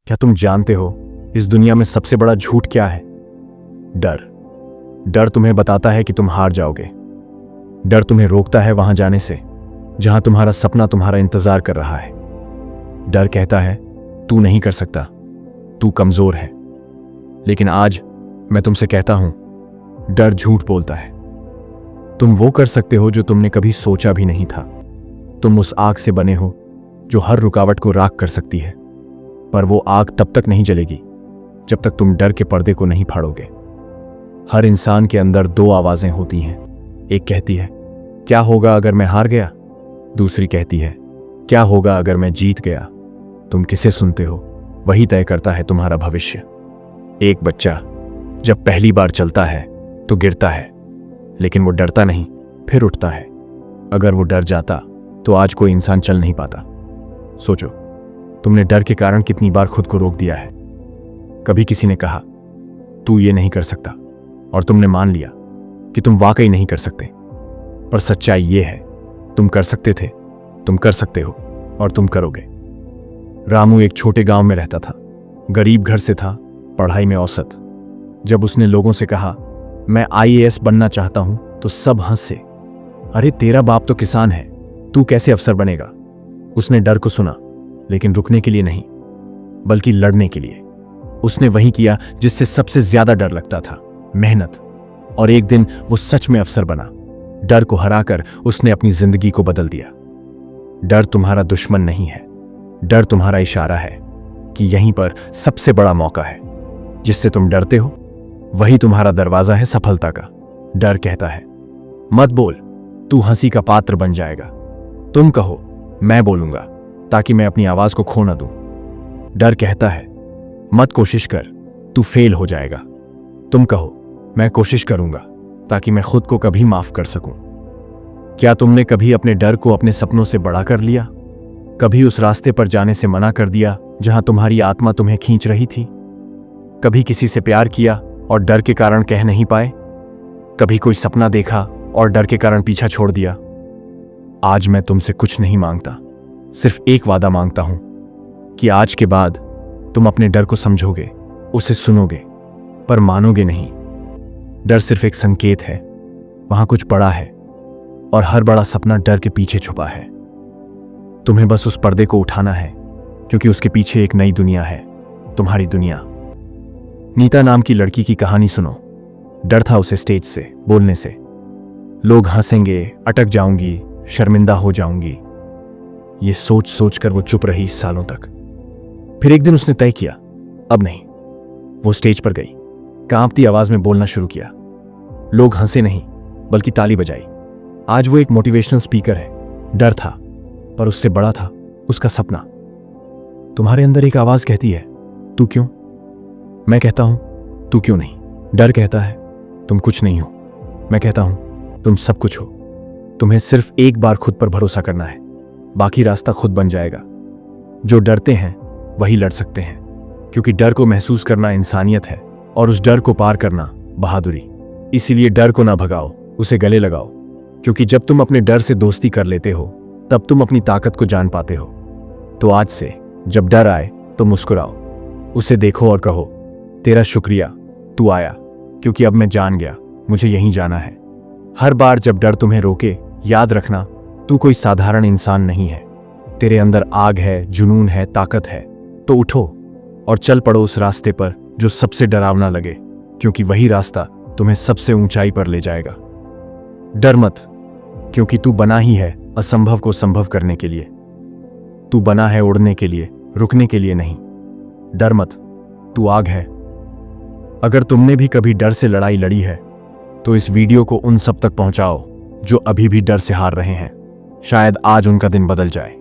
क्या तुम जानते हो इस दुनिया में सबसे बड़ा झूठ क्या है? डर। डर तुम्हें बताता है कि तुम हार जाओगे। डर तुम्हें रोकता है वहां जाने से जहां तुम्हारा सपना तुम्हारा इंतजार कर रहा है। डर कहता है तू नहीं कर सकता, तू कमजोर है। लेकिन आज मैं तुमसे कहता हूं, डर झूठ बोलता है। तुम वो कर सकते हो जो तुमने कभी सोचा भी नहीं था। तुम उस आग से बने हो जो हर रुकावट को राख कर सकती है, पर वो आग तब तक नहीं जलेगी जब तक तुम डर के पर्दे को नहीं फाड़ोगे। हर इंसान के अंदर दो आवाजें होती हैं। एक कहती है क्या होगा अगर मैं हार गया, दूसरी कहती है क्या होगा अगर मैं जीत गया। तुम किसे सुनते हो वही तय करता है तुम्हारा भविष्य। एक बच्चा जब पहली बार चलता है तो गिरता है, लेकिन वो डरता नहीं, फिर उठता है। अगर वो डर जाता तो आज कोई इंसान चल नहीं पाता। सोचो, तुमने डर के कारण कितनी बार खुद को रोक दिया है। कभी किसी ने कहा तू ये नहीं कर सकता और तुमने मान लिया कि तुम वाकई नहीं कर सकते। पर सच्चाई ये है, तुम कर सकते थे, तुम कर सकते हो और तुम करोगे। रामू एक छोटे गांव में रहता था। गरीब घर से था, पढ़ाई में औसत। जब उसने लोगों से कहा मैं IAS बनना चाहता हूं तो सब हंसे। अरे तेरा बाप तो किसान है, तू कैसे अफसर बनेगा। उसने डर को सुना, लेकिन रुकने के लिए नहीं बल्कि लड़ने के लिए। उसने वही किया जिससे सबसे ज्यादा डर लगता था, मेहनत। और एक दिन वो सच में अफसर बना। डर को हराकर उसने अपनी जिंदगी को बदल दिया। डर तुम्हारा दुश्मन नहीं है, डर तुम्हारा इशारा है कि यहीं पर सबसे बड़ा मौका है। जिससे तुम डरते हो वही तुम्हारा दरवाजा है सफलता का। डर कहता है मत बोल, तू हंसी का पात्र बन जाएगा। तुम कहो मैं बोलूंगा ताकि मैं अपनी आवाज को खो न दूं। डर कहता है मत कोशिश कर, तू फेल हो जाएगा। तुम कहो मैं कोशिश करूंगा ताकि मैं खुद को कभी माफ कर सकूं। क्या तुमने कभी अपने डर को अपने सपनों से बड़ा कर लिया? कभी उस रास्ते पर जाने से मना कर दिया जहां तुम्हारी आत्मा तुम्हें खींच रही थी? कभी किसी से प्यार किया और डर के कारण कह नहीं पाए? कभी कोई सपना देखा और डर के कारण पीछा छोड़ दिया? आज मैं तुमसे कुछ नहीं मांगता, सिर्फ एक वादा मांगता हूं कि आज के बाद तुम अपने डर को समझोगे, उसे सुनोगे, पर मानोगे नहीं। डर सिर्फ एक संकेत है, वहां कुछ बड़ा है और हर बड़ा सपना डर के पीछे छुपा है। तुम्हें बस उस पर्दे को उठाना है, क्योंकि उसके पीछे एक नई दुनिया है, तुम्हारी दुनिया। नीता नाम की लड़की की कहानी सुनो। डर था उसे स्टेज से बोलने से। लोग हंसेंगे, अटक जाऊंगी, शर्मिंदा हो जाऊंगी, ये सोच सोच कर वो चुप रही सालों तक। फिर एक दिन उसने तय किया अब नहीं। वो स्टेज पर गई, कांपती आवाज में बोलना शुरू किया। लोग हंसे नहीं बल्कि ताली बजाई। आज वो एक मोटिवेशनल स्पीकर है। डर था, पर उससे बड़ा था उसका सपना। तुम्हारे अंदर एक आवाज कहती है तू क्यों? मैं कहता हूं तू क्यों नहीं। डर कहता है तुम कुछ नहीं हो। मैं कहता हूं तुम सब कुछ हो। तुम्हें सिर्फ एक बार खुद पर भरोसा करना है, बाकी रास्ता खुद बन जाएगा। जो डरते हैं वही लड़ सकते हैं, क्योंकि डर को महसूस करना इंसानियत है और उस डर को पार करना बहादुरी। इसीलिए डर को ना भगाओ, उसे गले लगाओ, क्योंकि जब तुम अपने डर से दोस्ती कर लेते हो तब तुम अपनी ताकत को जान पाते हो। तो आज से जब डर आए तो मुस्कुराओ, उसे देखो और कहो तेरा शुक्रिया, तू आया, क्योंकि अब मैं जान गया मुझे यहीं जाना है। हर बार जब डर तुम्हें रोके, याद रखना तू कोई साधारण इंसान नहीं है। तेरे अंदर आग है, जुनून है, ताकत है। तो उठो और चल पड़ो उस रास्ते पर जो सबसे डरावना लगे, क्योंकि वही रास्ता तुम्हें सबसे ऊंचाई पर ले जाएगा। डर मत, क्योंकि तू बना ही है असंभव को संभव करने के लिए। तू बना है उड़ने के लिए, रुकने के लिए नहीं। डर मत, तू आग है। अगर तुमने भी कभी डर से लड़ाई लड़ी है तो इस वीडियो को उन सब तक पहुंचाओ जो अभी भी डर से हार रहे हैं। शायद आज उनका दिन बदल जाए।